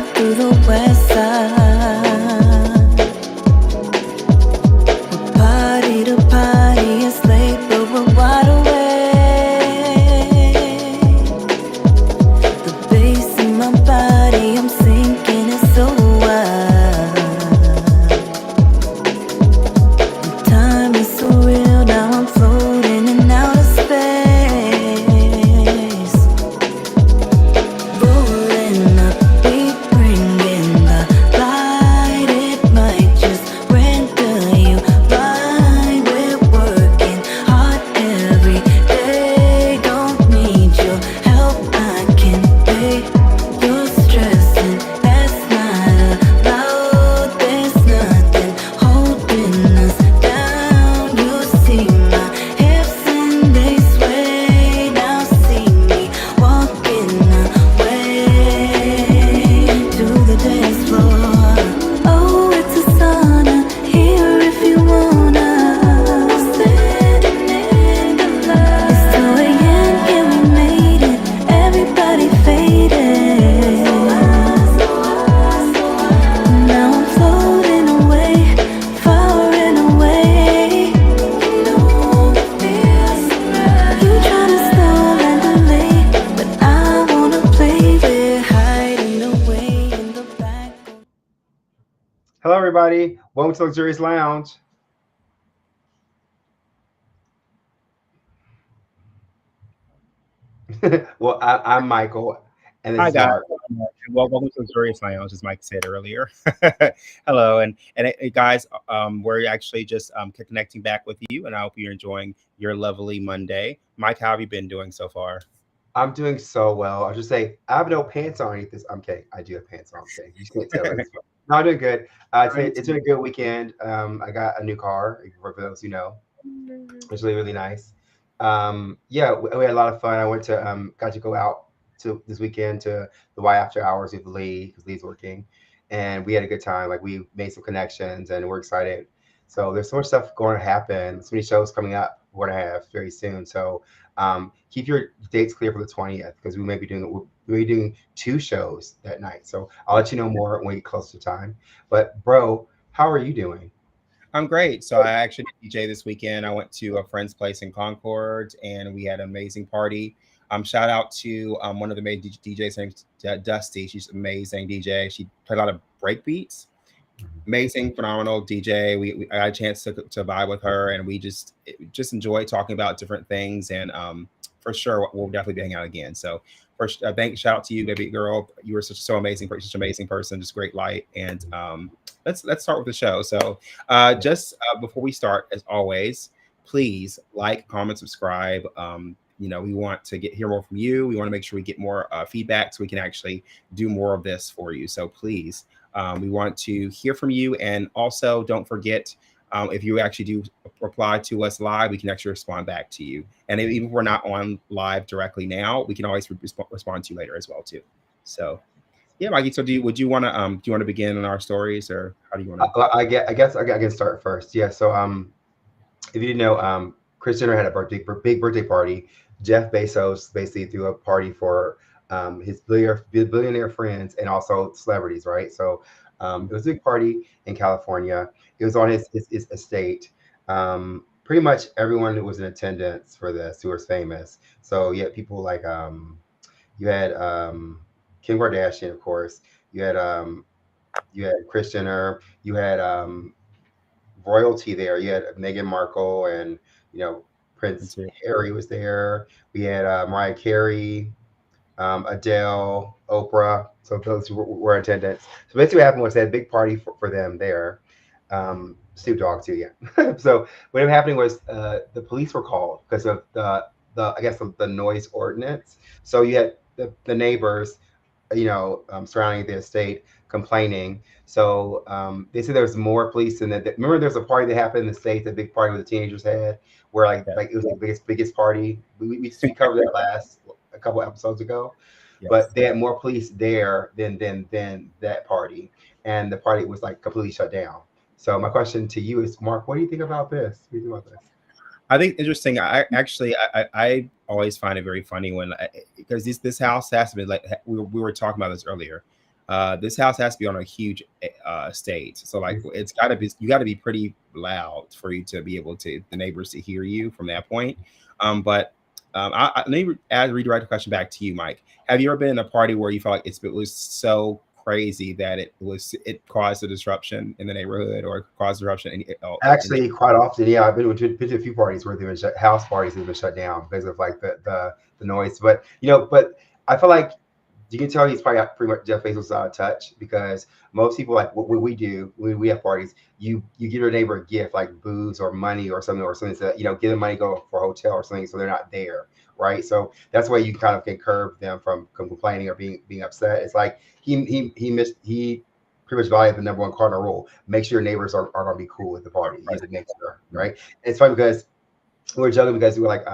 drive through the west side. We're party to party, it's late, but we're wide awake. The bass in my body, I'm sinking, it's so wild. The time is so real, now I'm floating in outer space. Rolling up, we bringing the light. It might just render you blind. We're working hard every day. Don't need your help, I can pay. You're stressing, that's not allowed. There's nothing holding us down. You see my hips and they sway. Now see me walking away to the dance floor. Oh, it's a sauna here if you wanna. Standing in the light. It's 2 a.m. and we made it. Everybody faded. Now I'm floating away, far and away. You know it feels right. You tryna stall and delay, but I wanna play. We're hiding away in the back. Hello, everybody. Welcome to Luxurious Lounge. Well, I'm Michael, and this Hi is guys, Mark. welcome to Luxurious Lounge, as Mike said earlier. Hello, and guys, we're actually just connecting back with you, and I hope you're enjoying your lovely Monday. Mike, how have you been doing so far? I'm doing so well. I'll just say I have no pants on underneath this. I'm kidding. I do have pants on. I'm kidding. You just can't tell. But it's fine. No, I'm doing good. It's been a good weekend. I got a new car. For those who know, it's really really nice. Yeah, we had a lot of fun. I went to got to go out to this weekend to the Y After Hours with Lee because Lee's working, and we had a good time. Like we made some connections, and we're excited. So there's so much stuff going to happen. So many shows coming up. We're gonna have very soon. So keep your dates clear for the 20th because we may be doing 2 shows that night. So I'll let you know more when we get close to time. But bro, how are you doing? I'm great. So I actually did DJ this weekend. I went to a friend's place in Concord, and we had an amazing party. Shout out to one of the main DJs named Dusty. She's an amazing DJ. She played a lot of break beats. Amazing, phenomenal DJ. I got a chance to vibe with her, and we just enjoy talking about different things. And for sure, we'll definitely be hanging out again. So first, shout out to you, baby girl. You were so amazing, such an amazing person, just great light. And let's start with the show. So just before we start, as always, please like, comment, subscribe. We want to hear more from you. We want to make sure we get more feedback so we can actually do more of this for you. So please, we want to hear from you. And also, don't forget, if you actually do reply to us live, we can actually respond back to you. And even if we're not on live directly now, we can always respond to you later as well too. So yeah, Mikey. So do you want to begin on our stories, or how do you want to? I can start first. Yeah. So if you didn't know, Kris Jenner had a big birthday party. Jeff Bezos basically threw a party for his billionaire friends and also celebrities, right? So it was a big party in California. It was on his estate. Pretty much everyone who was in attendance for this who was famous. So you had people like you had Kim Kardashian, of course. You had Kris Jenner. You had royalty there. You had Meghan Markle and you know Prince Harry was there. We had Mariah Carey, Adele, Oprah. So those were in attendance. So basically, what happened was they had a big party for them there. Snoop Dogg too, yeah. So what happening was the police were called because of the I guess the noise ordinance. So you had the neighbors, surrounding the estate complaining. So they said there was more police than that. Remember, there's a party that happened in the States, a big party where the teenagers had, where like it was the biggest party. We covered that last a couple episodes ago, but they had more police there than that party, and the party was like completely shut down. So my question to you is, Mark, what do you think about this? What do you think about this? I think interesting. I always find it very funny when because this house has to be like we were talking about this earlier. This house has to be on a huge stage. So like it's gotta be you gotta be pretty loud for you to be able to the neighbors to hear you from that point. But let me redirect the question back to you, Mike. Have you ever been in a party where you felt like it was so crazy that it caused a disruption in the neighborhood or caused disruption Actually, quite often, yeah, I've been to a few parties where they've been house parties that have been shut down because of like the noise. But but I feel like you can tell he's probably got pretty much Jeff Bezos' touch, because most people, like what we do when we have parties, you give your neighbor a gift like booze or money or something that give them money, go for a hotel or something, so they're not there, right? So that's why you kind of can curb them from complaining or being upset. It's like he pretty much violated the number one cardinal rule: make sure your neighbors are going to be cool with the party. Right. Make sure, right? And it's funny because we're joking because we were like,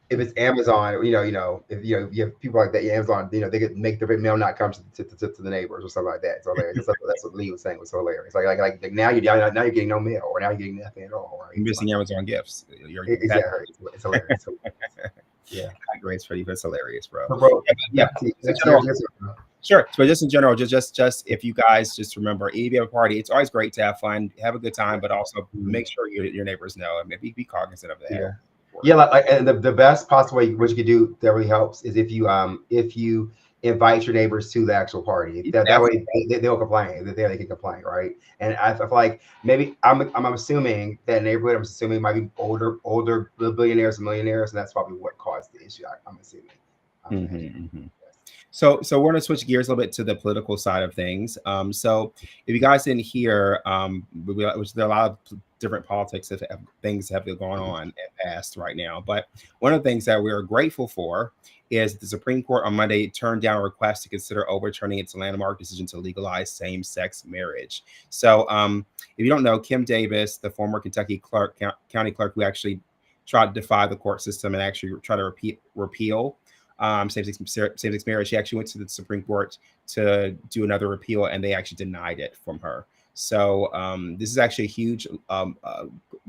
if it's Amazon, if you have people like that, Amazon, they could make the mail not come to the neighbors or something like that. It's hilarious. That's what Lee was saying was so hilarious. Like now you're getting no mail, or now you're getting nothing at all. Right? You're missing Amazon gifts. Exactly. It's hilarious. Yeah. Grace Freddie, that's hilarious, bro. Yeah. Sure. So just in general, just if you guys just remember, if you have a party, it's always great to have fun, have a good time, but also make sure your neighbors know and maybe be cognizant of that. Yeah. Yeah, and the best possible way what you could do that really helps is if you invite your neighbors to the actual party. That way they'll complain. They can complain, right? And I feel like maybe I'm assuming that neighborhood, might be older billionaires and millionaires, and that's probably what caused the issue. I'm assuming. So we're going to switch gears a little bit to the political side of things. So if you guys didn't hear, which there are a lot of different politics things have been going on and past right now. But one of the things that we are grateful for is the Supreme Court on Monday turned down a request to consider overturning its landmark decision to legalize same-sex marriage. So if you don't know, Kim Davis, the former Kentucky county clerk who actually tried to defy the court system and actually try to repeal same-sex marriage, she actually went to the Supreme Court to do another repeal, and they actually denied it from her. So this is actually a huge,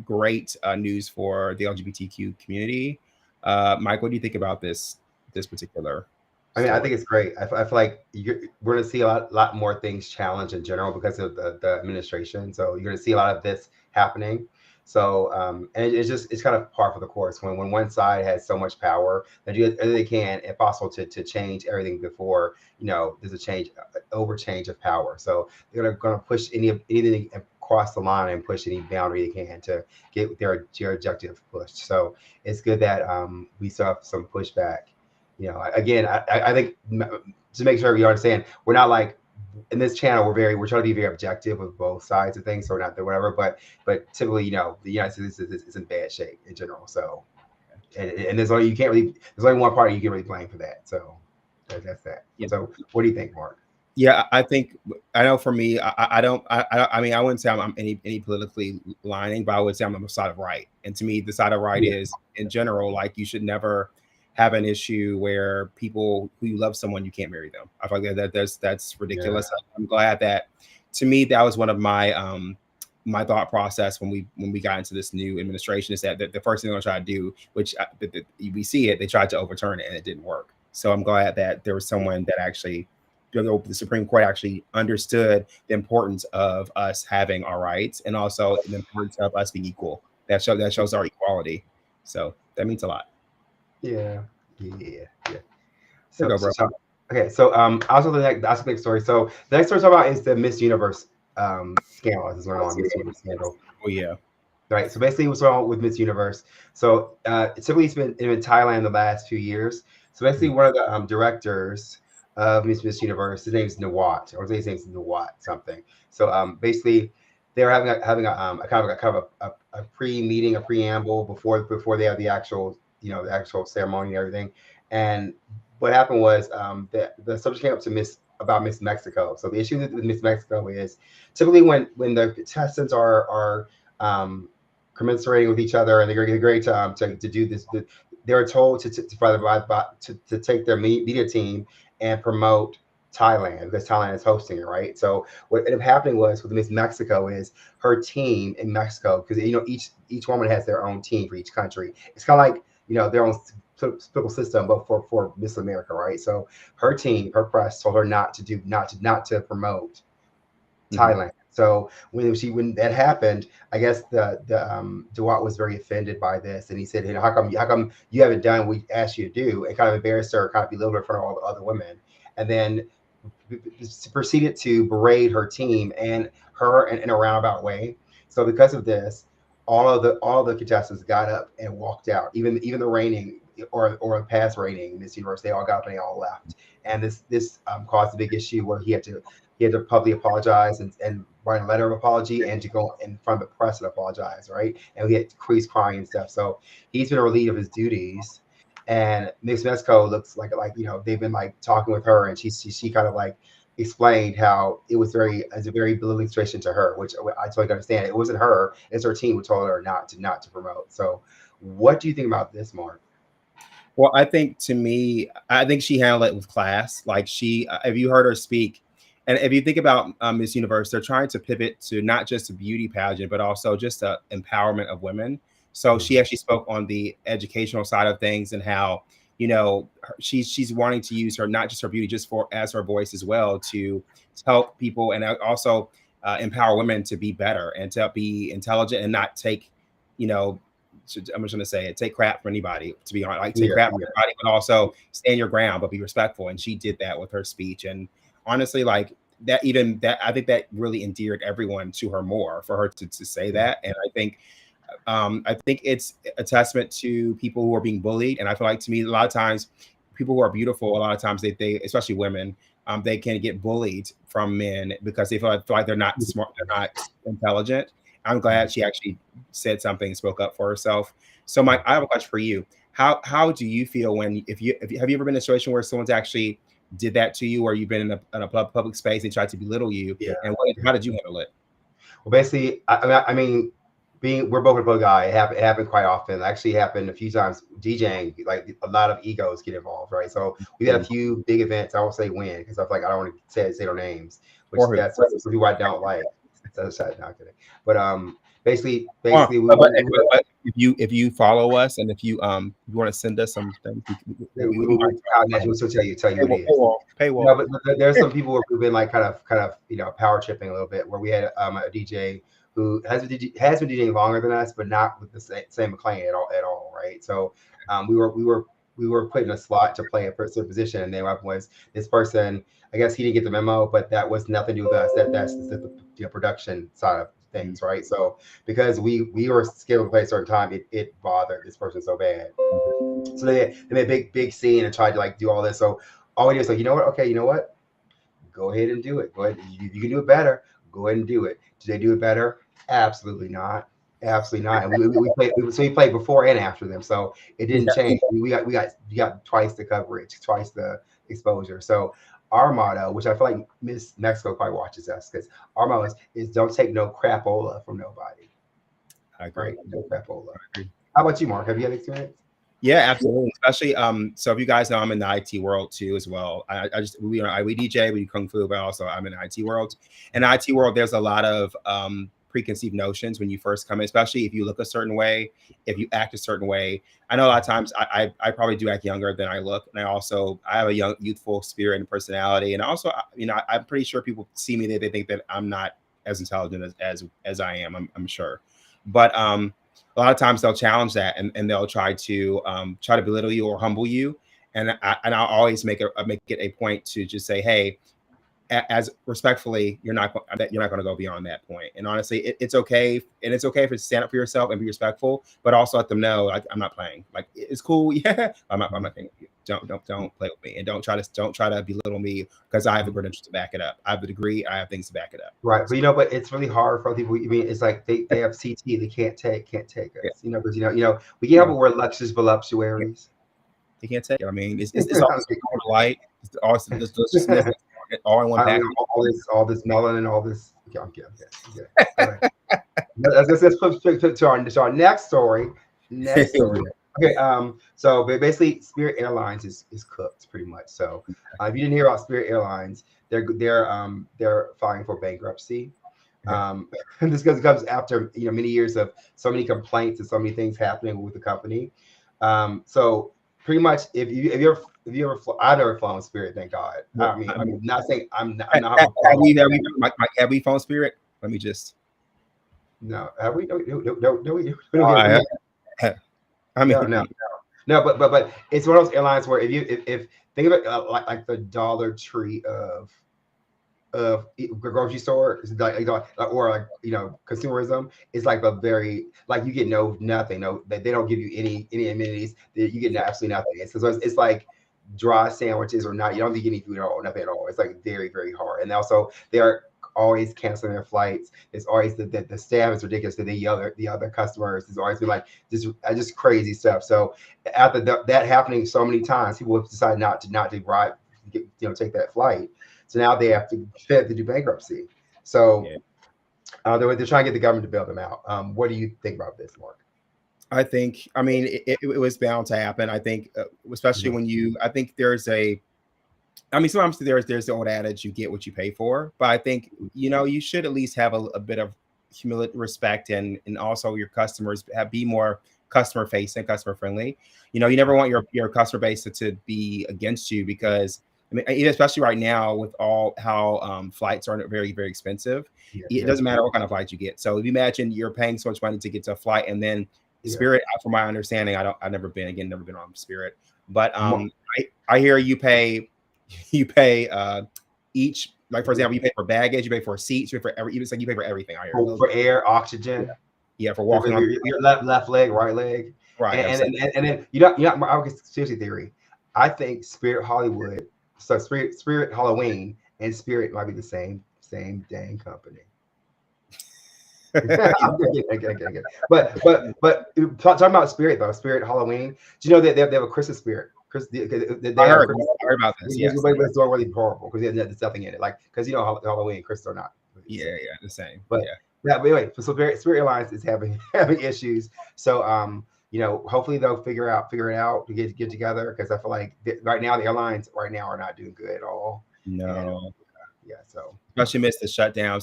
great news for the LGBTQ community. Mike, what do you think about this particular? I think it's great. I feel like we're going to see a lot more things challenged in general because of the administration. So you're going to see a lot of this happening. So and it's kind of par for the course when one side has so much power that they can, if possible, to change everything before there's a change of power. So they're going to push anything across the line and push any boundary they can to get their objective pushed. So it's good that we saw some pushback. Again, I think to make sure you understand, we're not like. In this channel, we're trying to be very objective with both sides of things, so we're not there, whatever. But typically, the United States is in bad shape in general. So, and there's only one party you can really blame for that. So that's that. Yeah. So what do you think, Mark? Yeah, I know for me, I wouldn't say I'm any politically lining, but I would say I'm on the side of right. And to me, the side of right is in general, like you should never have an issue where people who you love someone, you can't marry them. I feel like that's ridiculous. Yeah. I'm glad that, to me, that was one of my my thought process when we got into this new administration, is that the first thing they're going to try to do, which we see it, they tried to overturn it and it didn't work. So I'm glad that there was someone that actually, the Supreme Court actually understood the importance of us having our rights and also the importance of us being equal. That shows our equality. So that means a lot. Yeah. So also the next story. So the next story to talk about is the Miss Universe scandal. This is going on, Miss Universe scandal. Oh yeah. Right. So basically, what's wrong with Miss Universe? So typically it's been in Thailand the last few years. So basically, one of the directors of Miss Universe, his name is Nawat, or his name is Nawat something. So basically, they were having a pre-meeting, a preamble before they have the actual the ceremony and everything. And what happened was the subject came up to Miss Mexico. So the issue with Miss Mexico is typically when the contestants are commensurating with each other and they're great to do this, they're told to take their media team and promote Thailand, because Thailand is hosting it, right? So what ended up happening was with Miss Mexico is her team in Mexico, because each woman has their own team for each country. It's kind of like their own political system, but for Miss America, right? So her team, her press told her not to promote Thailand. So when that happened, I guess the Duat was very offended by this, and he said, "You know, how come you haven't done what we asked you to do?" And kind of embarrassed her, kind of belittled her in front of all the other women, and then proceeded to berate her team and her in a roundabout way. So because of this, all the contestants got up and walked out. Even the reigning or past reigning Miss Universe, they all got up and they all left. And this caused a big issue where he had to publicly apologize and write a letter of apology and to go in front of the press and apologize, right? And we had Chris crying and stuff. So he's been relieved of his duties. And Miss Mexico looks like they've been like talking with her, and she kind of like explained how it's a very belittling situation to her, which I totally understand. It wasn't her, it's her team who told her not to promote. So what do you think about this, Mark? Well, I think she handled it with class. Like if you heard her speak, and if you think about Miss Universe, they're trying to pivot to not just a beauty pageant, but also just the empowerment of women. So she actually spoke on the educational side of things and how, she's wanting to use her, not just her beauty, just as her voice as well, to help people and also empower women to be better and to be intelligent and not take, I'm just going to say it, take crap from anybody, to be honest, like take crap from anybody, but also stand your ground, but be respectful. And she did that with her speech. And honestly, like I think that really endeared everyone to her more for her to say that. And I think it's a testament to people who are being bullied. And I feel like, to me, a lot of times people who are beautiful, a lot of times they especially women, they can get bullied from men because they feel like they're not smart, they're not intelligent. I'm glad she actually said something, spoke up for herself. So Mike, I have a question for you. How do you feel have you ever been in a situation where someone's actually did that to you, or you've been in a public space, they tried to belittle you? Yeah. And how did you handle it? Well, basically, I mean, we're both a guy. It happened quite often. It actually happened a few times DJing. Like a lot of egos get involved, right? So we had a few big events. I won't say when because I don't want to say their names, which that's who I don't like. That's not kidding. But basically, but if you follow us and if you want to send us some things, we'll tell you what it is. Paywall. No, but there's some people who've been like kind of power tripping a little bit. Where we had a DJ who has been DJing longer than us, but not with the same acclaim at all, right? So we were put in a slot to play a certain position, and then what was this person? I guess he didn't get the memo, but that was nothing to do with us. That's the production side of things, right? So because we were scheduled to play a certain time, it bothered this person so bad. So they made a big scene and tried to like do all this. So all we did was like, you know what? Okay, you know what? Go ahead and do it. Go ahead. You can do it better. Go ahead and do it. Did they do it better? Absolutely not. Absolutely not. And we played before and after them, so it didn't change. We got twice the coverage, twice the exposure. So our motto, which I feel like Miss Mexico probably watches us, because our motto is don't take no crapola from nobody. I agree. Right? No crapola. How about you, Mark? Have you had experience? Yeah, absolutely. Especially so if you guys know, I'm in the IT world too as well. We DJ, we do kung fu, but also I'm in the IT world. In the IT world, there's a lot of preconceived notions when you first come in, especially if you look a certain way, if you act a certain way. I know a lot of times I probably do act younger than I look, and I have a young, youthful spirit and personality, and also I'm pretty sure people see me, they think that I'm not as intelligent as I am. I'm sure, but a lot of times they'll challenge that and they'll try to belittle you or humble you, and I'll always make it a point to just say, hey, as respectfully, you're not going to go beyond that point. And honestly, it's okay, and it's okay to stand up for yourself and be respectful, but also let them know, like, I'm not playing. Like, it's cool, yeah. I'm not playing with you. Don't play with me, and don't try to belittle me because I have the credentials to back it up. I have the degree. I have things to back it up. Right, but it's really hard for other people. I mean, it's like they have CT, they can't take us. Yeah. Because we can't help but wear luxuries, voluptuaries. They can't take it. I mean, it's all light. It's all in one package. All this melanin, all this. Okay. Right. Let's flip to our next story. Okay. So basically, Spirit Airlines is cooked pretty much. So if you didn't hear about Spirit Airlines, they're filing for bankruptcy. And this comes after many years of so many complaints and so many things happening with the company. So pretty much if you ever I've never flown Spirit, thank God. I mean, I'm not saying I'm not have we phone Spirit? Let me just. no. Have we? No, we Oh, don't get I mean, no. But it's one of those airlines where if think of it like the Dollar Tree of grocery store, it's or like consumerism is like a very like you get nothing, they don't give you any amenities, you get absolutely nothing. It's like dry sandwiches or not, you don't get any food at all, nothing at all. It's like very very hard, and also they are always canceling their flights. It's always the staff is ridiculous. That the other customers is always be like just crazy stuff. So after that happening so many times, people have decided not to ride, take that flight. So now they have to do bankruptcy. So they're trying to get the government to bail them out. What do you think about this, Mark? I mean, it was bound to happen. I think, especially when I think sometimes there's the old adage, you get what you pay for. But I think, you should at least have a bit of humility, respect, and also your customers be more customer facing, customer friendly. You never want your customer base to be against you, because I mean, especially right now with all how flights are very, very expensive. It doesn't matter what kind of flight you get. So if you imagine you're paying so much money to get to a flight, and then Spirit, from my understanding, I've never been on Spirit, but I hear you pay each, like for example, you pay for baggage, you pay for seats, you pay for you pay for everything. I hear for air, oxygen, for walking on your left leg, right leg, right, and then I would seriously theory. I think Spirit Hollywood. So Spirit Halloween and Spirit might be the same dang company. But talking about Spirit though, Spirit Halloween. Do you know that they have a Christmas Spirit? They I heard about this. Yes, but it's doing really horrible because there's nothing in it. Like because Halloween and Christmas are not. Yeah, the same. But anyway, so Spirit Airlines is having issues. So hopefully they'll figure it out to get together, because I feel like right now the airlines are not doing good at all. No. So especially missed the shutdown.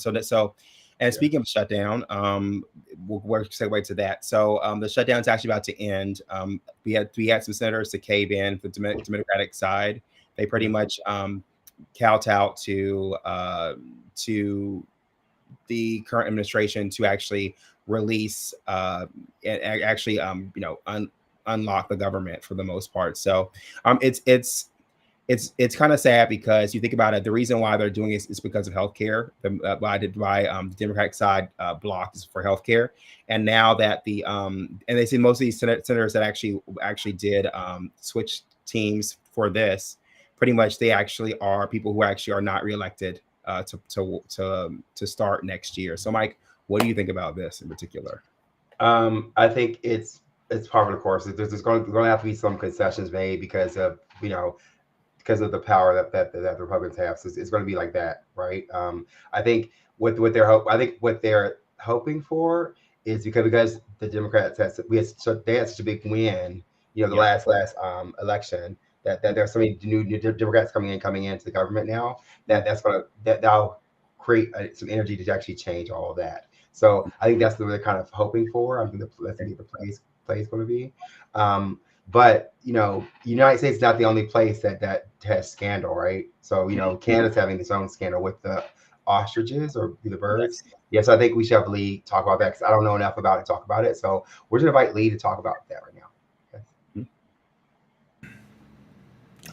Speaking of shutdown, we'll segue to that. So the shutdown is actually about to end. We had some senators to cave in for the Democratic side. They pretty much kowtowed to the current administration to actually release unlock the government for the most part. So it's kind of sad, because you think about it, the reason why they're doing it is because of healthcare. The Democratic side blocked for healthcare, and now that and they say most of these senators that actually did switch teams for this, pretty much they actually are people who actually are not reelected to start next year. So Mike, what do you think about this in particular? I think it's part of the course. There's going to have to be some concessions made because of the power that the Republicans have. So it's going to be like that, right? I think what they're hoping for is because the Democrats they had such a big win, the last election, that there's so many new Democrats coming into the government now that'll create some energy to actually change all of that. So I think that's what they're kind of hoping for. I think that's the play is going to be. But United States is not the only place that has scandal, right? So Canada's having its own scandal with the ostriches or the birds. Yes, I think we should have Lee talk about that, because I don't know enough about it to talk about it. So we're going to invite Lee to talk about that right now.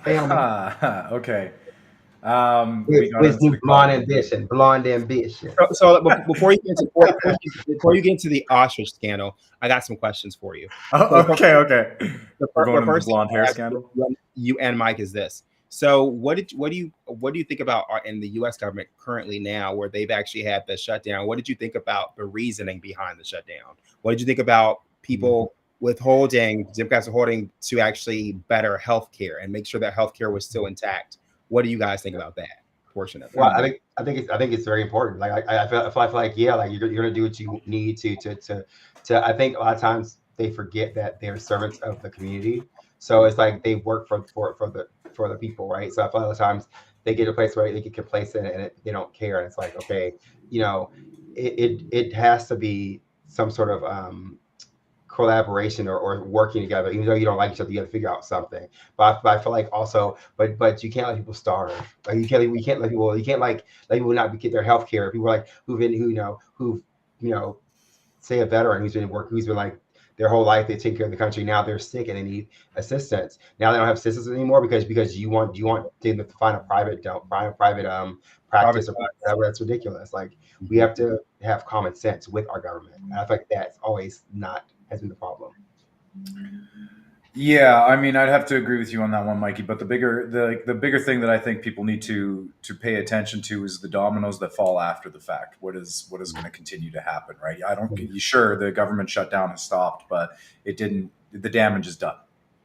Yes. Okay. With blonde ambition. So before you get into the ostrich scandal, I got some questions for you. Okay. The first blonde hair scandal. You and Mike is this. So what do you think about in the U.S. government currently now, where they've actually had the shutdown? What did you think about the reasoning behind the shutdown? What did you think about people Democrats holding to actually better healthcare and make sure that healthcare was still intact? What do you guys think about that portion of it? Well, I think it's very important. Like I feel like you're gonna do what you need to. I think a lot of times they forget that they're servants of the community. So it's like they work for the people, right? So I feel a lot of times they get a place where they get complacent and they don't care. And it's like, okay, it has to be some sort of collaboration or working together. Even though you don't like each other, you got to figure out something. But I feel like also, but you can't let people starve. Like you can't let people, you can't like let people not get their health care. People like who've say a veteran who's been like their whole life they take care of the country. Now they're sick and they need assistance. Now they don't have assistance anymore because you want them to find a private practice or whatever. That's ridiculous. Like we have to have common sense with our government. And I feel like that's always has been the problem. Yeah, I mean, I'd have to agree with you on that one, Mikey. But the bigger thing that I think people need to pay attention to is the dominoes that fall after the fact. What is going to continue to happen, right? I don't. Sure, the government shutdown has stopped, but it didn't. The damage is done,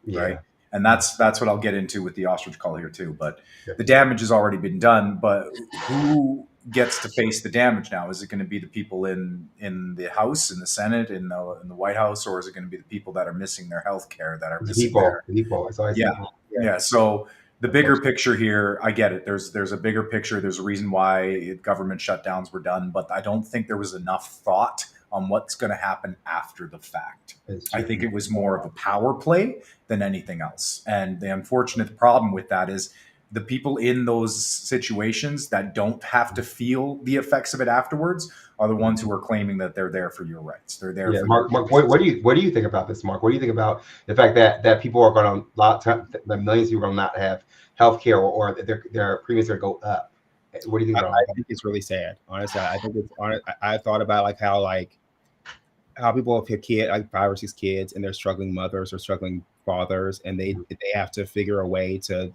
right? And that's what I'll get into with the ostrich call here too. But the damage has already been done. But who gets to face the damage now? Is it going to be the people in the House, in the Senate, in the White House, or is it going to be the people that are missing their health care, that are missing people? Yeah. So the bigger picture here, I get it. There's a bigger picture. There's a reason why government shutdowns were done, but I don't think there was enough thought on what's going to happen after the fact. I think it was more of a power play than anything else. And the unfortunate problem with that is the people in those situations that don't have to feel the effects of it afterwards are the ones who are claiming that they're there for your rights. They're there. Yeah, Mark, what do you think about this, Mark? What do you think about the fact that people are going to the millions of people will not have health care or their premiums are going to go up? What do you think about that? I think it's really sad. Honestly, I think it's I thought about like how people have kids, like 5 or 6 kids, and they're struggling mothers or struggling fathers, and they have to figure a way to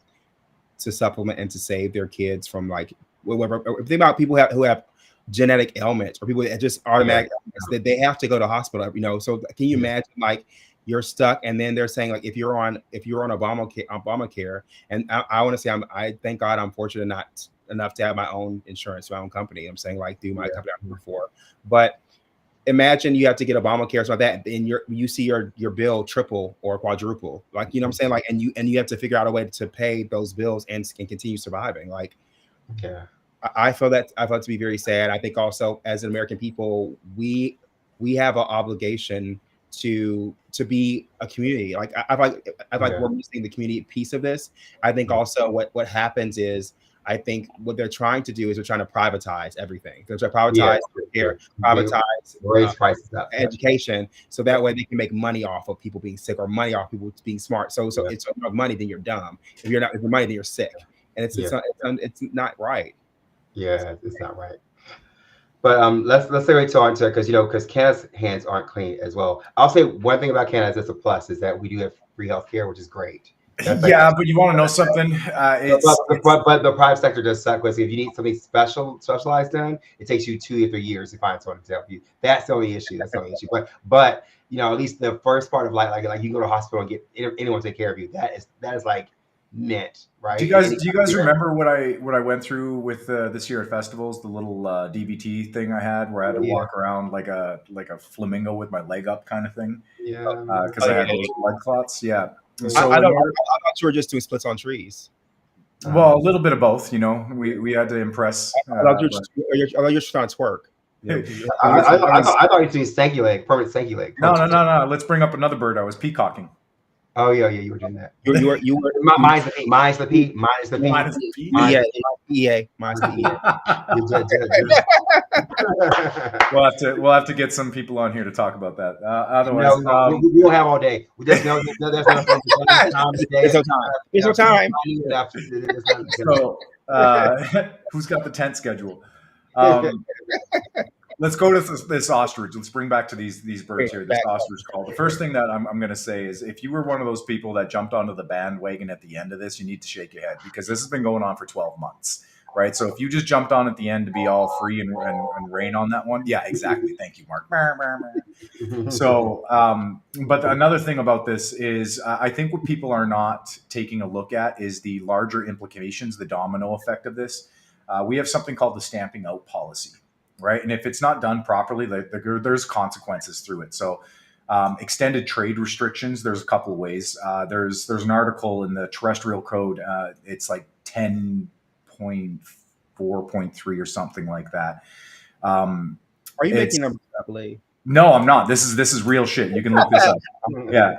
supplement and to save their kids from like whatever. Think about people who have genetic ailments or people that just automatic ailments, that they have to go to hospital. So can you imagine like you're stuck and then they're saying like if you're on Obamacare, and I want to say I thank God I'm fortunate enough to have my own insurance, my own company. I'm saying like through my company I work for, but imagine you have to get Obamacare or something like that, and you see your bill triple or quadruple. Like, you know what I'm saying? Like, and you have to figure out a way to pay those bills and continue surviving. Like, I feel that to be very sad. I think also as an American people, we have an obligation to be a community. Like I like we're missing the community piece of this. I think also what happens is, I think what they're trying to do is they're trying to privatize everything. They're trying to privatize care, privatize raise prices up, education, so that way they can make money off of people being sick or money off people being smart. So it's not money, then you're dumb. If you're money, then you're sick, and it's not right. Yeah, it's not right. But let's segue on to because Canada's hands aren't clean as well. I'll say one thing about Canada that's a plus is that we do have free healthcare, which is great. But you want to know something? But the private sector does suck. Because if you need something specialized done, it takes you 2 or 3 years to find someone to help you. That's the only issue. But at least the first part of life, like you can go to the hospital and get anyone to take care of you. That is like mint, right? Do you guys remember what I went through with this year at festivals? The little DVT thing I had, where I had to walk around like a flamingo with my leg up, kind of thing. Yeah, because I had those blood clots. Yeah. So I thought you were just doing splits on trees. Well, a little bit of both. We had to impress. I thought you're just trying to twerk. I thought you were doing stanky leg, permanent stanky leg. No. Let's bring up another bird. I was peacocking. Oh yeah, you were doing that. You were. Mine's the P. Mine's the P. Mine's the P. Mine's the P. EA. Mine's the EA. We'll have to get some people on here to talk about that. Otherwise, we don't have all day. There's no time today. There's no time. So, who's got the tent schedule? Let's go to this ostrich. Let's bring back to these birds here. This ostrich call. The first thing that I'm going to say is, if you were one of those people that jumped onto the bandwagon at the end of this, you need to shake your head, because this has been going on for 12 months, right? So if you just jumped on at the end to be all free and rain on that one, yeah, exactly. Thank you, Mark. So, but another thing about this is, I think what people are not taking a look at is the larger implications, the domino effect of this. We have something called the stamping out policy. Right. And if it's not done properly, there's consequences through it. So extended trade restrictions, there's a couple of ways. There's an article in the terrestrial code. It's like 10.4.3 or something like that. Are you making numbers up, Lee? No, I'm not. This is real shit. You can look this up. Yeah,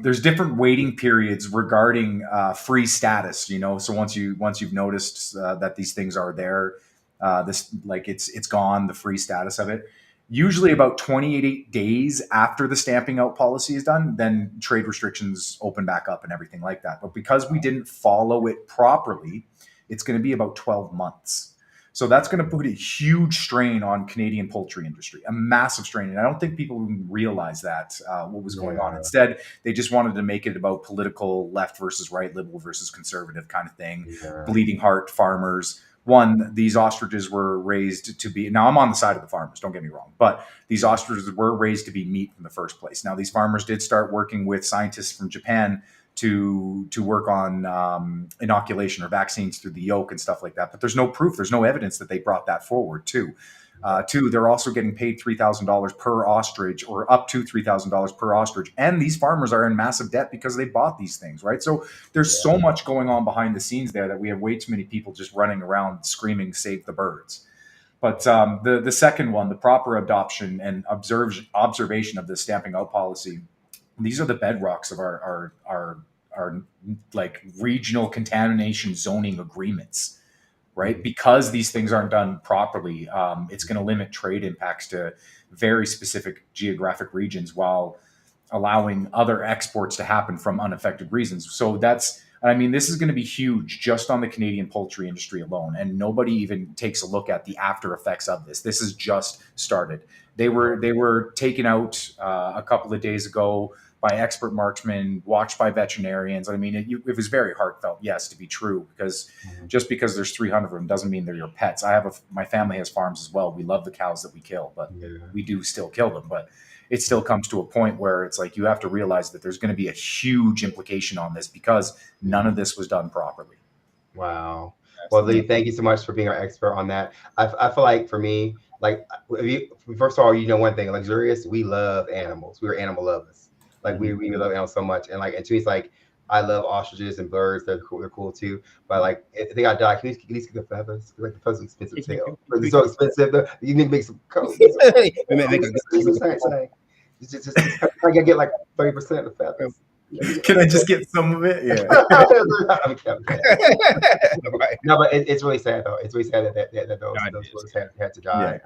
there's different waiting periods regarding free status. So once you've noticed that these things are there, it's gone. The free status of it. Usually about 28 days after the stamping out policy is done, then trade restrictions open back up and everything like that. But because we didn't follow it properly, it's going to be about 12 months. So that's going to put a huge strain on Canadian poultry industry, a massive strain. And I don't think people even realize that what was going on. Instead, they just wanted to make it about political left versus right, liberal versus conservative kind of thing, bleeding heart farmers. One, these ostriches were raised to be, now I'm on the side of the farmers, don't get me wrong, but these ostriches were raised to be meat in the first place. Now, these farmers did start working with scientists from Japan to work on inoculation or vaccines through the yolk and stuff like that. But there's no proof, there's no evidence that they brought that forward too. Two, they're also getting paid $3,000 per ostrich or up to $3,000 per ostrich. And these farmers are in massive debt because they bought these things, right? So there's so much going on behind the scenes there that we have way too many people just running around screaming, save the birds. But the second one, the proper adoption and observation of the stamping out policy, these are the bedrocks of our like regional contamination zoning agreements, right? Because these things aren't done properly, it's going to limit trade impacts to very specific geographic regions while allowing other exports to happen from unaffected regions. So this is going to be huge just on the Canadian poultry industry alone. And nobody even takes a look at the after effects of this. This has just started. They were taken out a couple of days ago by expert marksmen, watched by veterinarians. I mean, it was very heartfelt, yes, to be true, because just because there's 300 of them doesn't mean they're your pets. My family has farms as well. We love the cows that we kill, but we do still kill them. But it still comes to a point where it's like you have to realize that there's going to be a huge implication on this because none of this was done properly. Wow. Well, Lee, thank you so much for being our expert on that. I feel like for me, like, first of all, one thing, Luxurious, we love animals. We're animal lovers. Like we love animals so much, and to me, it's like I love ostriches and birds. They're cool too. But like if they got die, can you at least get the feathers? Like the feathers are expensive tail. It's so expensive. You need to make some coats. Just I can get like 30% of the feathers. Can I just get some of it? Yeah. No, but it's really sad though. It's really sad that those birds had to die.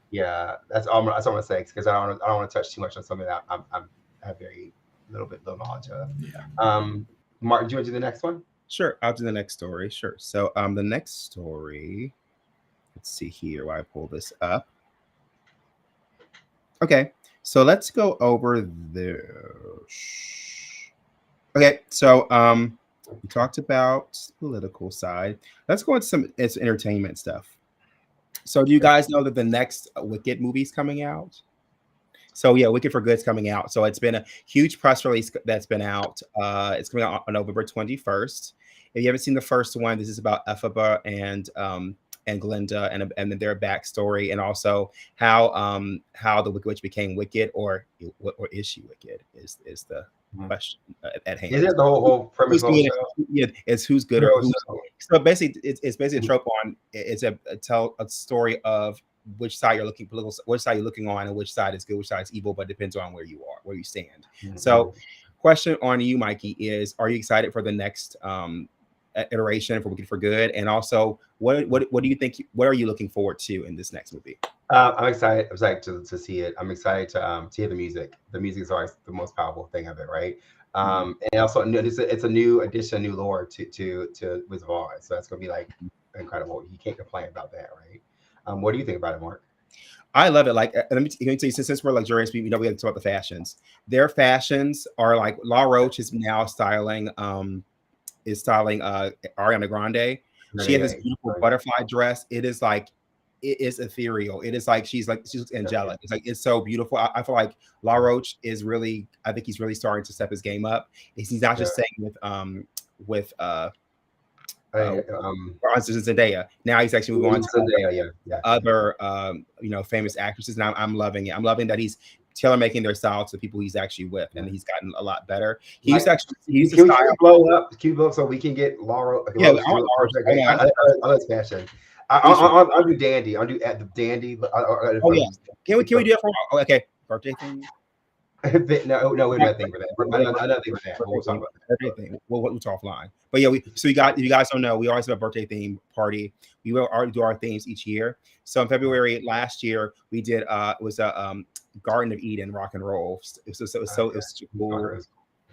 Yeah, that's all I'm gonna say, because I don't want to touch too much on something that I have very little knowledge of. Martin, do you want to do the next one? Sure, I'll do the next story. Sure. So the next story, let's see here while I pull this up. Okay, so let's go over there. Okay, so we talked about political side. Let's go into some entertainment stuff. So do you guys know that the next Wicked movie is coming out? So yeah, Wicked for Good's coming out. So it's been a huge press release that's been out. It's coming out on November 21st. If you haven't seen the first one, this is about Elphaba and Glinda and their backstory, and also how the Wicked Witch became Wicked, or is she wicked? Is the question at hand. Is it the whole premise? It's who's good or who's. So basically, it's basically a trope on. It's tell a story of which side you're looking on, and which side is good, which side is evil, but it depends on where you are, where you stand. So, question on you, Mikey, is: are you excited for the next iteration for Wicked for Good? And also, what do you think? What are you looking forward to in this next movie? I'm excited. I'm excited to see it. I'm excited to hear the music. The music is always the most powerful thing of it, right? And also, it's a new addition, a new lore to Wizard of Oz. So that's gonna be like incredible. You can't complain about that, right? What do you think about it, Mark? I love it. Like, let me tell you, since we're luxurious, we have to talk about the fashions. Their fashions are like Law Roach is now styling Ariana Grande. She has this beautiful butterfly dress. It is like, it is ethereal. It is like she's angelic. It's like, it's so beautiful. I feel like Law Roach is really, I think he's really starting to step his game up. He's not just saying with Zendaya. Now he's actually moving on to other famous actresses, and I'm loving it. I'm loving that he's tailor making their style to the people he's actually with, and he's gotten a lot better. He used to blow up so we can get Laura. I love fashion. I'll do Dandy. I'll do at the Dandy. But Oh yeah. Can we do it for? Oh, okay. Birthday thing. no, we're not thinking for that. Another thing for that. We'll talk about that. Birthday thing. We'll talk offline. But yeah, so you got, if you guys don't know, we always have a birthday theme party. We will already do our themes each year. So in February last year, we did it was a Garden of Eden rock and roll. It was such a cool.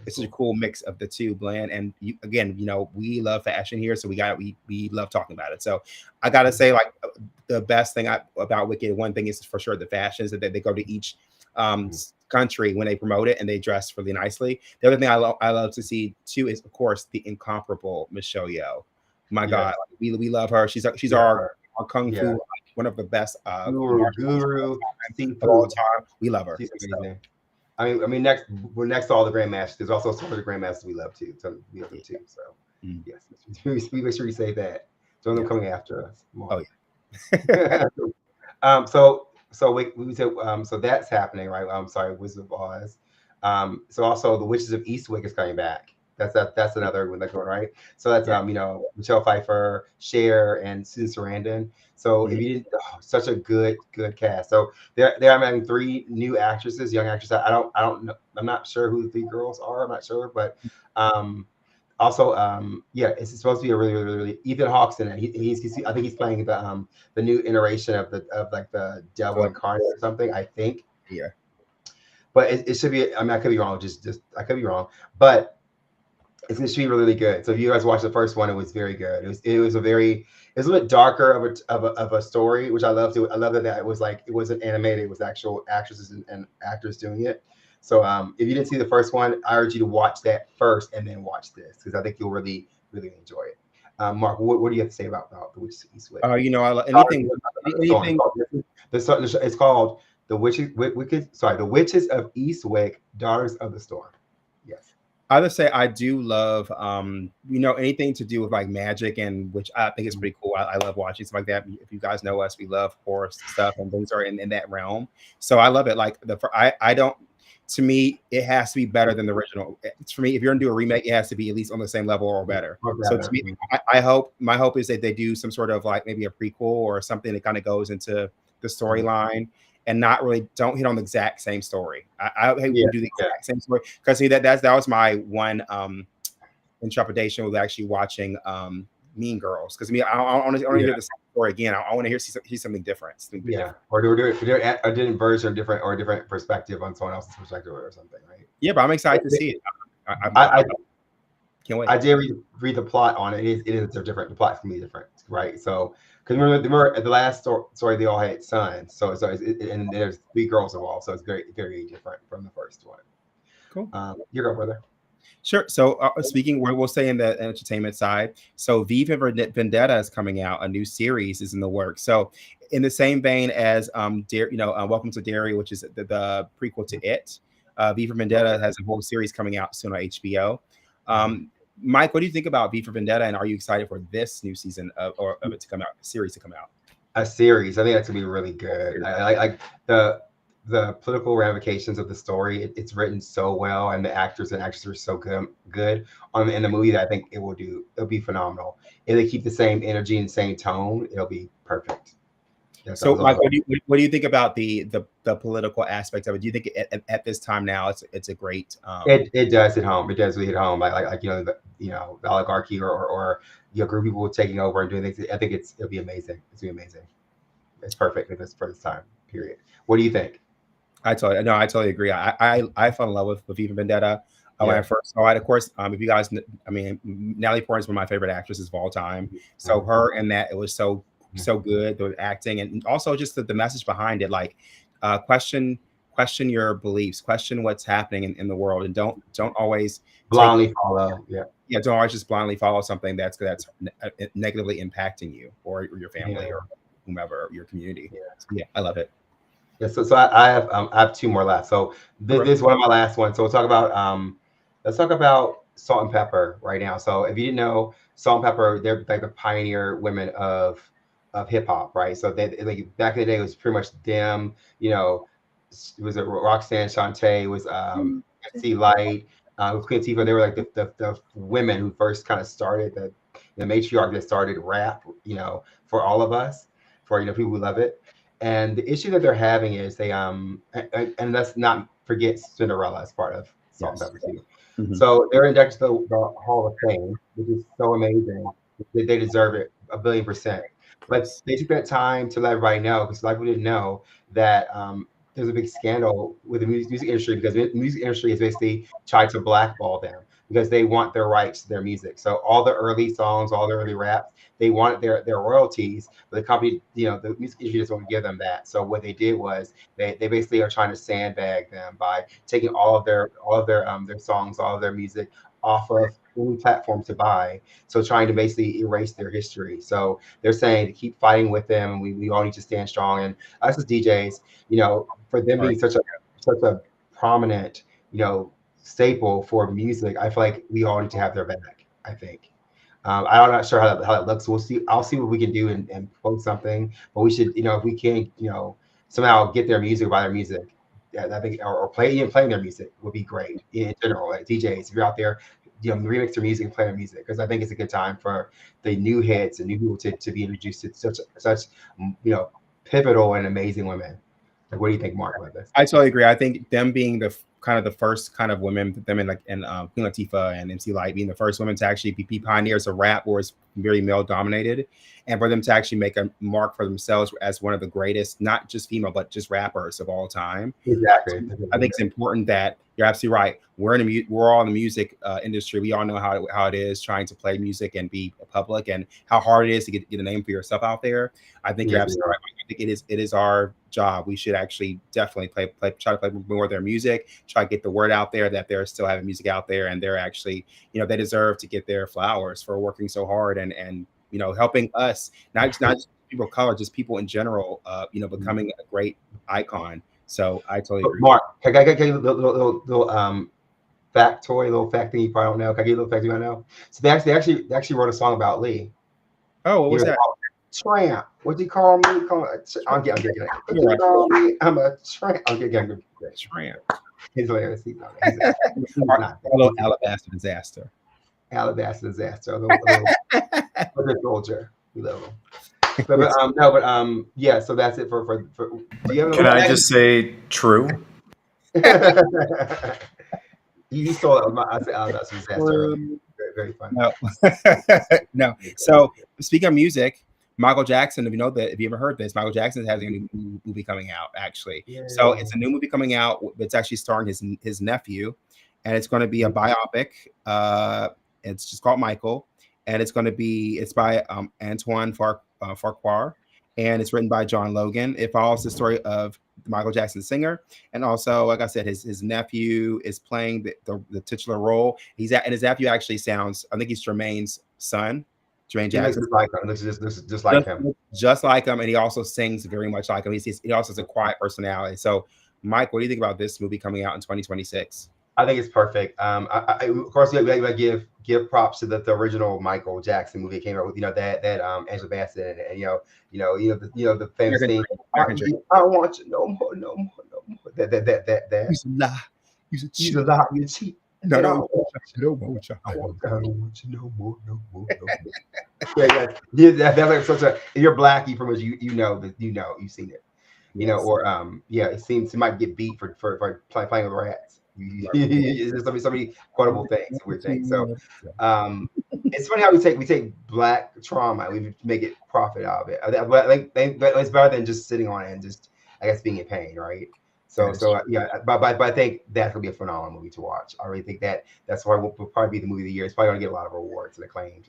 It's such a cool mix of the two blend. And again, we love fashion here, so we love talking about it. So I gotta say, like, the best thing about Wicked, one thing is for sure the fashion is that they go to each country when they promote it and they dress really nicely. The other thing I love to see too is, of course, the incomparable Michelle Yeoh. My God, we love her. She's our kung fu, like, one of the best guru of all time. We love her. So. I mean, we're next to all the grandmasters. There's also some of the grandmasters we love too. So we love them too. So yes, we make sure we say that. Some of them coming after us. Oh yeah. So we said so that's happening, right? I'm sorry, Wizard of Oz. So also the Witches of Eastwick is coming back. That's another one that's going, right. So that's Michelle Pfeiffer, Cher, and Susan Sarandon. So if you didn't, such a good cast. So they're having 3 new actresses, young actresses. I don't know. I'm not sure who the 3 girls are. I'm not sure, but also it's supposed to be a really Ethan Hawke's in it. I think he's playing the new iteration of the devil incarnate or something, I think. Yeah. But it should be. I mean, I could be wrong. Just I could be wrong, but it should be really good. So if you guys watched the first one, it was very good. It was a little bit darker of a story, which I loved. I love that it was like, it wasn't animated, it was actual actresses and actors doing it. So if you didn't see the first one, I urge you to watch that first and then watch this, because I think you'll really enjoy it. Mark, what do you have to say about the Witches of Eastwick? I love anything. It's called The Witches of Eastwick, Daughters of the Storm. Yes. I would say I do love, anything to do with like magic, and which I think is pretty cool. I love watching stuff like that. If you guys know us, we love horror stuff and things are in that realm. So I love it. Like to me, it has to be better than the original. For me, if you're gonna do a remake, it has to be at least on the same level or better. So to me, my hope is that they do some sort of like maybe a prequel or something that kind of goes into the storyline, and not really don't hit on the exact same story. I hate to do the exact same story, because see that was my one intrepidation with actually watching Mean Girls, because I want to hear the same story again. I want to see something different. Different. Or do a different version, or a different perspective on someone else's perspective or something, right? Yeah, but I'm excited to see it. I can't wait. I did read the plot on it. It is different. The plot's gonna be different, right? So because remember at the last story they all had sons, so and there's 3 girls involved, so it's very different from the first one. Cool. You go, brother. Sure. So speaking, we'll stay in the entertainment side. So Viva Vendetta is coming out. A new series is in the works. So in the same vein as Welcome to Derry, which is the prequel to It, Viva Vendetta has a whole series coming out soon on HBO. Mike, what do you think about V for Vendetta, and are you excited for this new season of it to come out, series to come out? A series, I think that's gonna be really good. I like the political ramifications of the story. It's written so well, and the actors and actresses are so good in the movie that I think it'll be phenomenal. If they keep the same energy and same tone, it'll be perfect. So, Mike, what do you think about the political aspect of it? Do you think at this time now it's a great? It does hit home. It does really hit home. Like the oligarchy or group of people taking over and doing things. I think it'll be amazing. It's gonna be amazing. It's perfect for this time period. What do you think? I totally agree. I fell in love with Viva Vendetta when I first saw it. Of course, if you guys, Natalie Portman is one of my favorite actresses of all time. So her and that, it was so good, the acting, and also just the message behind it, like question your beliefs, question what's happening in the world, and don't always blindly follow. Don't always just blindly follow something that's negatively impacting you or your family or whomever, your community. I love it. Yeah, so I have 2 more left. So this is one of my last ones. So let's talk about Salt and Pepper right now. So if you didn't know, Salt and Pepper, they're like the pioneer women of hip hop, right? So they like back in the day, it was pretty much them. It was Roxanne Shante, it was MC Light, Queen Latifah. They were like the women who first kind of started the matriarch that started rap, for all of us, for people who love it. And the issue that they're having is and let's not forget Cinderella as part of Salt and Yes. Pepper too. Mhm. So they're inducted to the Hall of Fame, which is so amazing. They deserve it 1,000,000,000%. But Yes. they took that time to let everybody know, because a lot of people didn't know that there's a big scandal with the music industry, because the music industry has basically tried to blackball them because they want their rights to their music. So all the early songs, all the early raps, they wanted their royalties, but the company, the music industry doesn't want to give them that. So what they did was they basically are trying to sandbag them by taking all of their songs, all of their music off of any platform to buy. So trying to basically erase their history. So they're saying to keep fighting with them, and we all need to stand strong. And us as DJs, for them being such a prominent, staple for music, I feel like we all need to have their back. I think. I'm not sure how that looks. We'll see. I'll see what we can do and post something. But we should, if we can, somehow get their music, buy their music. Yeah, I think, or playing their music would be great in general. Like DJs, if you're out there, remix their music and play their music, because I think it's a good time for the new hits and new people to be introduced to such pivotal and amazing women. Like, what do you think, Mark, about this? I totally agree. I think them being the first kind of women, them and Queen Latifah and MC Lyte being the first women to actually be pioneers of rap, where it's very male dominated, and for them to actually make a mark for themselves as one of the greatest, not just female, but just rappers of all time. Exactly. I think it's important that you're absolutely right. We're all in the music industry. We all know how it is trying to play music and be public, and how hard it is to get a name for yourself out there. I think you're absolutely right. I think it is our job. We should actually definitely try to play more of their music, try to get the word out there that they're still having music out there, and they're actually, they deserve to get their flowers for working so hard and helping us, not just people of color, just people in general, becoming a great icon. So I totally agree. Mark, can I get you a little factoid, little fact thing you probably don't know? Can I get you a little fact you don't know? So they actually wrote a song about Lee. Oh, what was that? Tramp. What do you call me? I'm getting it. What do you call me? I'm a tramp. I'm getting it. Tramp. He's hilarious. He's not. A little Alabaster Disaster. Alabaster Disaster. A little soldier. We love him. Yeah. So that's it for. Do you have Can I just say true? You stole it. I said Alabaster Disaster. Very, very funny. No. So speaking of music, Michael Jackson, if you ever heard this, Michael Jackson is having a new movie coming out, actually. Yeah. So it's a new movie coming out that's actually starring his nephew, and it's going to be a biopic. It's just called Michael, and it's by Antoine Fuqua, and it's written by John Logan. It follows the story of Michael Jackson, singer, and also, like I said, his nephew is playing the titular role. And his nephew actually sounds, I think he's Jermaine's son. Jermaine Jackson. This is just like him. Just like him, and he also sings very much like him. He also has a quiet personality. So, Mike, what do you think about this movie coming out in 2026? I think it's perfect. Of course, we give props to the original Michael Jackson movie that came out with that Angela Bassett and the famous thing. I want you no more. That. He's a lie. He's a lie. You cheat. No, I don't want you no more. Yeah. That's like such a. If you're black, you pretty much you've seen it. It seems it might get beat for playing with rats. There's so many quotable things, weird things. So it's funny how we take black trauma and we make it profit out of it. But it's better than just sitting on it and just, I guess, being in pain, right? But I think that's gonna be a phenomenal movie to watch. I really think that's why will probably be the movie of the year. It's probably gonna get a lot of awards and acclaimed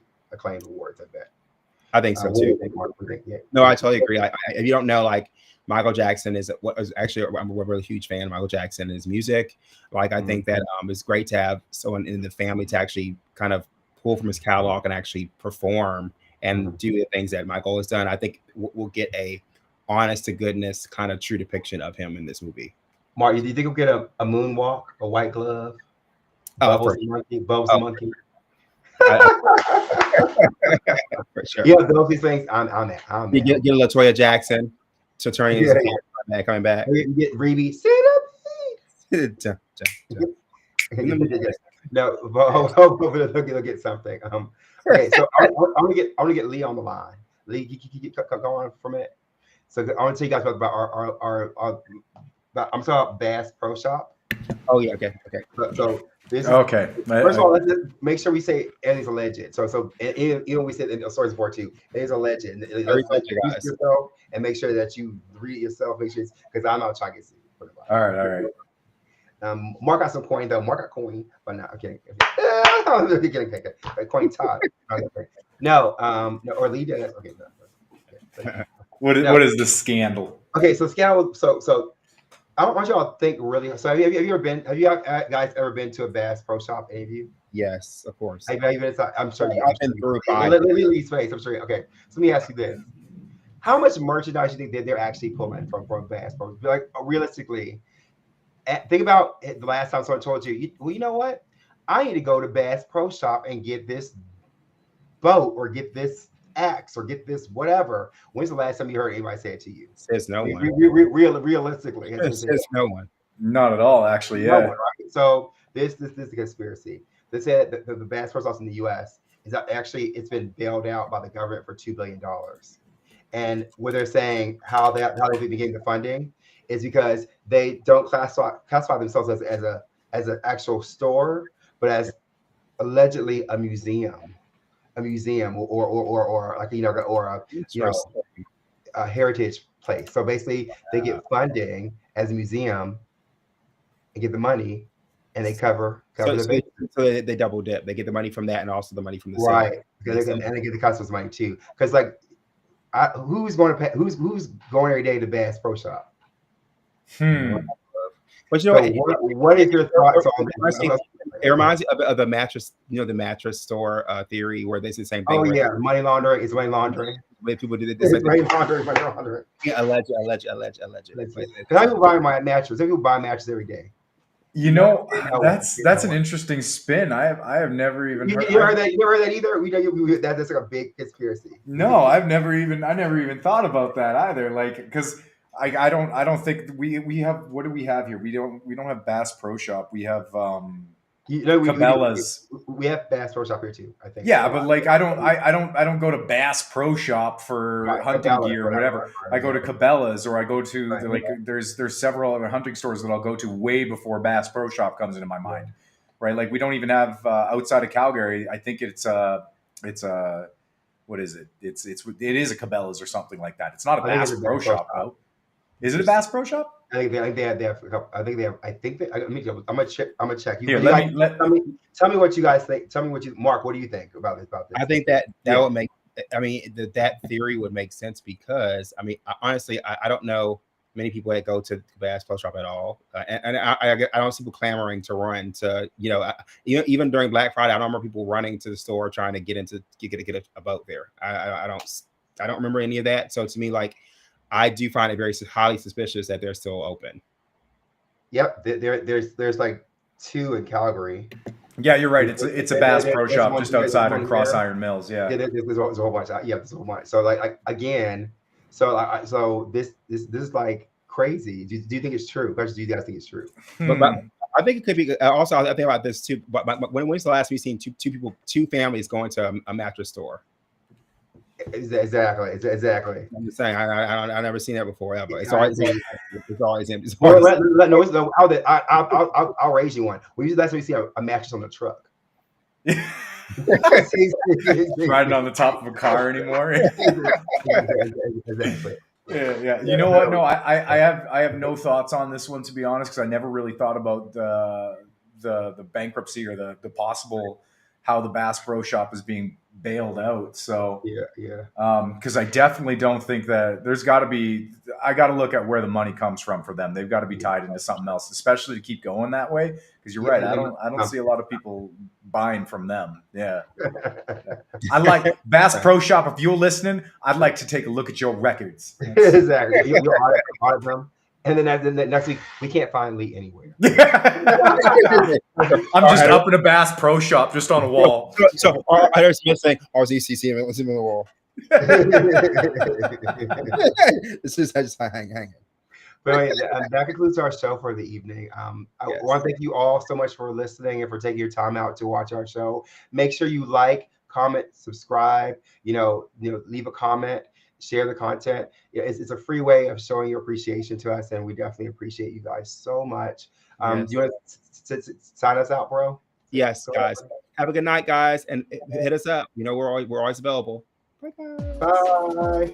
awards. I bet. I think so too. No, I totally agree. If you don't know, like, Michael Jackson I'm a really huge fan of Michael Jackson and his music. Like, I think that it's great to have someone in the family to actually kind of pull from his catalog and actually perform and do the things that Michael has done. I think we'll get a honest to goodness kind of true depiction of him in this movie. Mark, do you think we'll get a moonwalk, a white glove, Bubbles the monkey? For sure. Yeah, those things. I'm there. You get LaToya Jackson to turn coming back. Get Reby. Sit up. No, hopefully they'll get something. Okay, so I want to get Lee on the line. Lee, go on for a minute. So I want to tell you guys about I'm talking about Bass Pro Shop. Oh yeah, okay. So this is Okay. first of all, let's just make sure we say everything's alleged. So even we said in the stories before too, it is alleged. Very Let's alleged, guys. yourself and make sure that you read it yourself. Make sure because I'm not trying to get sued. All right. Mark got some coin though. Mark got coin, but not okay. Coin Todd. No, or Lee does. Okay, no. What is the scandal? Okay, so scandal. So I want y'all to think really. So have you guys ever been to a Bass Pro Shop? Any of you? Yes, of course. Have you been inside? I'm sure you. I've been through five. Let me leave space. I'm sure. Okay, so let me ask you this: how much merchandise do you think that they're actually pulling from Bass Pro? Like realistically, think about the last time someone told you, well, you know what? I need to go to Bass Pro Shop and get this boat or get this axe or get this whatever. When's the last time you heard anybody say it to you? Says no one. Realistically, Says no one. Not at all, actually. Yeah. No one, right? So this is a conspiracy. They said that the Bass Pro Shops in the U.S. is actually it's been bailed out by the government for $2 billion. And what they're saying how they've been getting the funding is because they don't classify themselves as an actual store, but as allegedly a museum or like or a heritage place. So basically, they get funding as a museum and get the money, and they cover the so they double dip. They get the money from that and also the money from the right, and they get the customers money too. Because like, who's going to pay? Who's going every day to Bass Pro Shop? But you know, what is your thoughts on that? It reminds me of the mattress, the mattress store theory where they say the same thing. Oh yeah, money laundering is money laundering. When people do this, money laundering. Yeah, alleged. Because I go buy my mattress. People buy mattresses every day. You know, that's an interesting spin. I have never even heard. You heard that? You never heard that either? That's like a big conspiracy. No, I never even thought about that either. Like, because I don't think we have. What do we have here? We don't have Bass Pro Shop. We have Cabela's. We have Bass Pro Shop here too, I think. Yeah, but like I don't go to Bass Pro Shop for hunting gear or whatever. I go to Cabela's or I go to there's several other hunting stores that I'll go to way before Bass Pro Shop comes into my mind. Right? Like we don't even have outside of Calgary. I think it's what is it? It is a Cabela's or something like that. It's not a Bass Pro Shop though. Is it a Bass Pro Shop? I think they have. I'm gonna check. Here, tell me what you guys think. Tell me Mark. What do you think about this? I think that would make. I mean, that theory would make sense because honestly, I don't know many people that go to Bass Pro Shop at all, and I don't see people clamoring to run to even during Black Friday. I don't remember people running to the store trying to get a boat there. I don't remember any of that. So to me, like, I do find it very highly suspicious that they're still open. Yep, there's like 2 in Calgary. Yeah, you're right. It's a Bass Pro Shop just outside of Cross Iron Mills. Yeah, there's a whole bunch. Yeah, there's a whole bunch. So like again, so this is like crazy. Do you think it's true? Do you guys think it's true? But I think it could be. Also, I think about this too. But when's the last we've seen two families going to a mattress store? Exactly. I'm just saying, I never seen that before ever. It's always empty. I'll raise you one. When you last time you see a mattress on the truck? Riding on the top of a car anymore. Exactly. Yeah. You know what? No, I have no thoughts on this one, to be honest, because I never really thought about the bankruptcy or the possible how the Bass Pro Shop is being bailed out. So because I definitely don't think that there's got to be. I got to look at where the money comes from for them. They've got to be tied into something else, especially to keep going that way. Because you're right. I don't see a lot of people buying from them. Yeah. I like Bass Pro Shop. If you're listening, I'd like to take a look at your records. Exactly. You audit them. And then next week, we can't find Lee anywhere. I'm just up in a Bass Pro Shop, just on a wall. So I heard someone saying, RZCC, let's him on the wall. This is just hanging. But anyway, that concludes our show for the evening. I want to thank you all so much for listening and for taking your time out to watch our show. Make sure you like, comment, subscribe, leave a comment, share the content. Yeah, it's a free way of showing your appreciation to us, and we definitely appreciate you guys so much. Yes. Do you want to sign us out, bro? Yes, guys. Have a good night, guys, and hit us up. We're always available. Bye, guys. Bye.